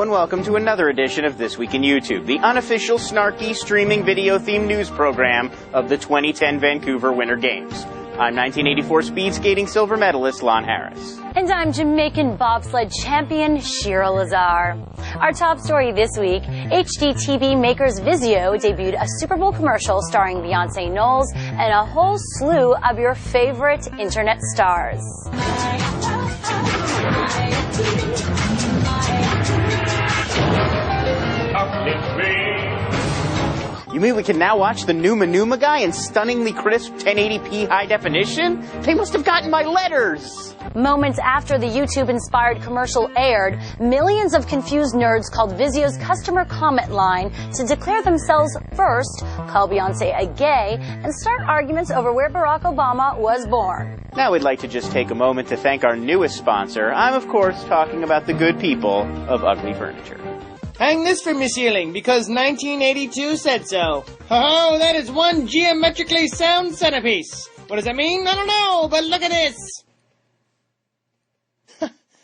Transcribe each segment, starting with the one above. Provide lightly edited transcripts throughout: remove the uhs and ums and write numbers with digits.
and welcome to another edition of This Week in YouTube, the unofficial, snarky, streaming video-themed news program of the 2010 Vancouver Winter Games. I'm 1984 speed skating silver medalist Lon Harris. And I'm Jamaican bobsled champion Shira Lazar. Our top story this week, HD TV makers Vizio debuted a Super Bowl commercial starring Beyonce Knowles and a whole slew of your favorite internet stars. You mean we can now watch the Numa Numa guy in stunningly crisp 1080p high definition? They must have gotten my letters! Moments after the YouTube-inspired commercial aired, millions of confused nerds called Vizio's customer comment line to declare themselves first, call Beyonce a gay, and start arguments over where Barack Obama was born. Now we'd like to just take a moment to thank our newest sponsor. I'm, of course, talking about the good people of Ugly Furniture. Hang this from your ceiling, because 1982 said so. Oh, that is one geometrically sound centerpiece. What does that mean? I don't know, but look at this.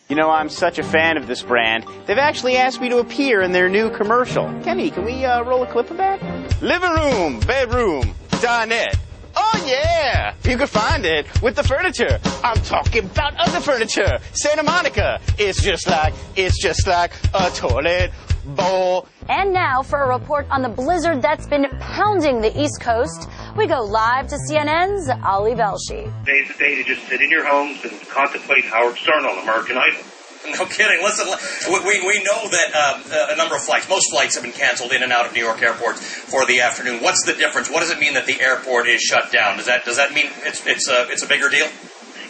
You know, I'm such a fan of this brand, they've actually asked me to appear in their new commercial. Kenny, can we roll a clip of that? Living room, bedroom, dinette. Oh yeah, you can find it with the furniture. I'm talking about other furniture. Santa Monica, it's just like a toilet bowl. And now for a report on the blizzard that's been pounding the East Coast, we go live to CNN's Ali Velshi. Today's the day to just sit in your homes and contemplate Howard Stern on American Idol. No kidding. Listen, we know that a number of flights, most flights have been canceled in and out of New York airports for the afternoon. What's the difference? What does it mean that the airport is shut down? Does that mean it's a bigger deal?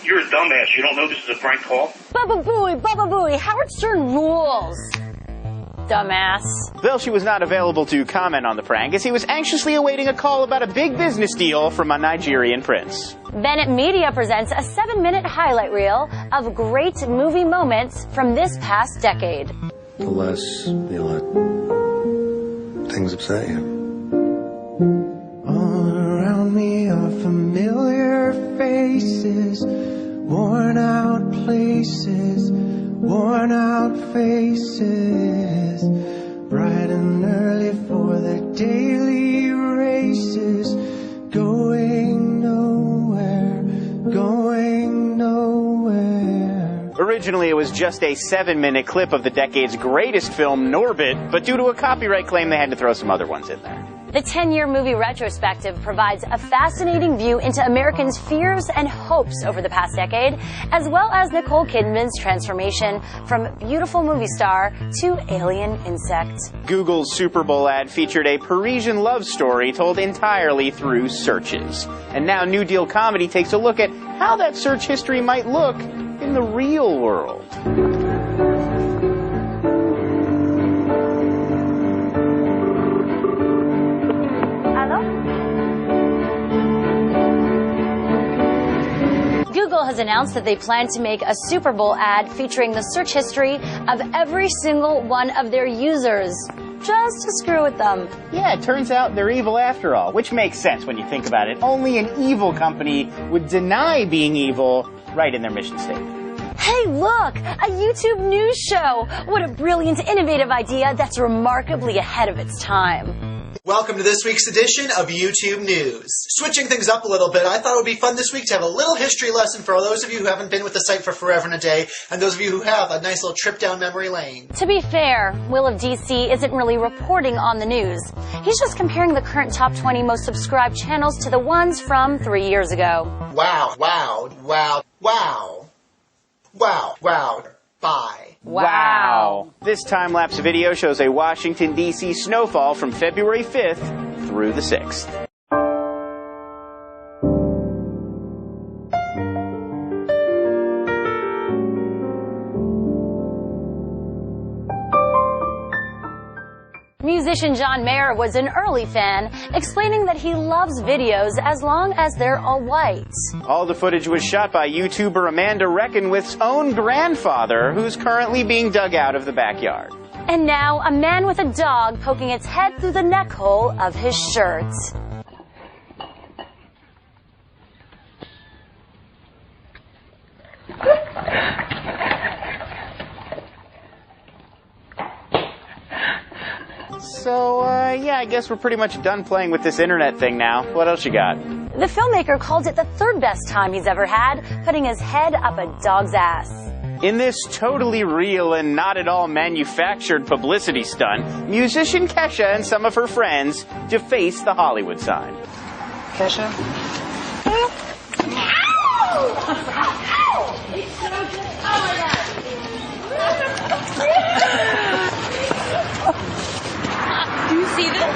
You're a dumbass. You don't know this is a prank call? Baba Booey, Howard Stern rules. Dumbass. Velshi was not available to comment on the prank as he was anxiously awaiting a call about a big business deal from a Nigerian prince. Bennett Media presents a 7-minute highlight reel of great movie moments from this past decade. The less you let things upset you. All around me are familiar faces, worn out places, worn out faces, bright and early for the daily races, going nowhere, going nowhere. Originally, it was just a 7-minute clip of the decade's greatest film, Norbit, but due to a copyright claim, they had to throw some other ones in there. The 10-year movie retrospective provides a fascinating view into Americans' fears and hopes over the past decade, as well as Nicole Kidman's transformation from beautiful movie star to alien insect. Google's Super Bowl ad featured a Parisian love story told entirely through searches. And now New Deal Comedy takes a look at how that search history might look in the real world. Google has announced that they plan to make a Super Bowl ad featuring the search history of every single one of their users, just to screw with them. Yeah, it turns out they're evil after all, which makes sense when you think about it. Only an evil company would deny being evil right in their mission statement. Hey, look! A YouTube news show! What a brilliant, innovative idea that's remarkably ahead of its time. Welcome to this week's edition of YouTube News. Switching things up a little bit, I thought it would be fun this week to have a little history lesson for those of you who haven't been with the site for forever and a day, and those of you who have, a nice little trip down memory lane. To be fair, Will of DC isn't really reporting on the news. He's just comparing the current top 20 most subscribed channels to the ones from 3 years ago. Wow. Bye. Wow. This time-lapse video shows a Washington, D.C. snowfall from February 5th through the 6th. Musician John Mayer was an early fan, explaining that he loves videos as long as they're all white. All the footage was shot by YouTuber Amanda Reckonwith's own grandfather, who's currently being dug out of the backyard. And now, a man with a dog poking its head through the neck hole of his shirt. So, yeah, I guess we're pretty much done playing with this internet thing now. What else you got? The filmmaker called it the third best time he's ever had, putting his head up a dog's ass. In this totally real and not at all manufactured publicity stunt, musician Kesha and some of her friends deface the Hollywood sign. Kesha? Do you see this?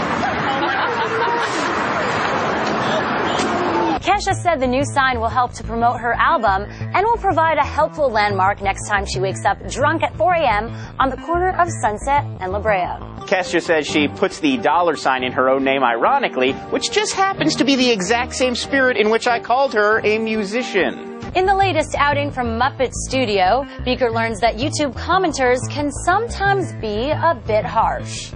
Kesha said the new sign will help to promote her album and will provide a helpful landmark next time she wakes up drunk at 4 a.m. on the corner of Sunset and La Brea. Kesha says she puts the dollar sign in her own name ironically, which just happens to be the exact same spirit in which I called her a musician. In the latest outing from Muppet Studio, Beaker learns that YouTube commenters can sometimes be a bit harsh.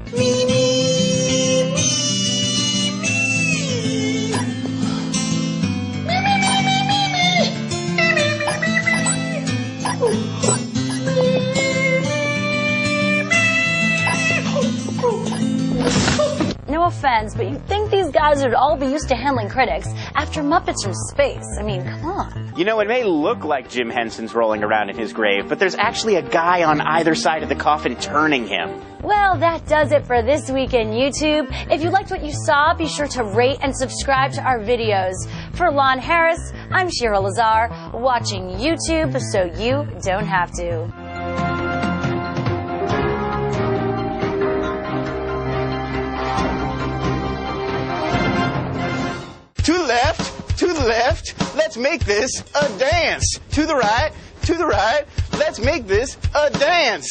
No offense, but you'd think these guys would all be used to handling critics after Muppets from Space. I mean, come on. You know, it may look like Jim Henson's rolling around in his grave, but there's actually a guy on either side of the coffin turning him. Well, that does it for this week in YouTube. If you liked what you saw, be sure to rate and subscribe to our videos. For Lon Harris, I'm Shira Lazar, watching YouTube so you don't have to. To the left, let's make this a dance. To the right, let's make this a dance.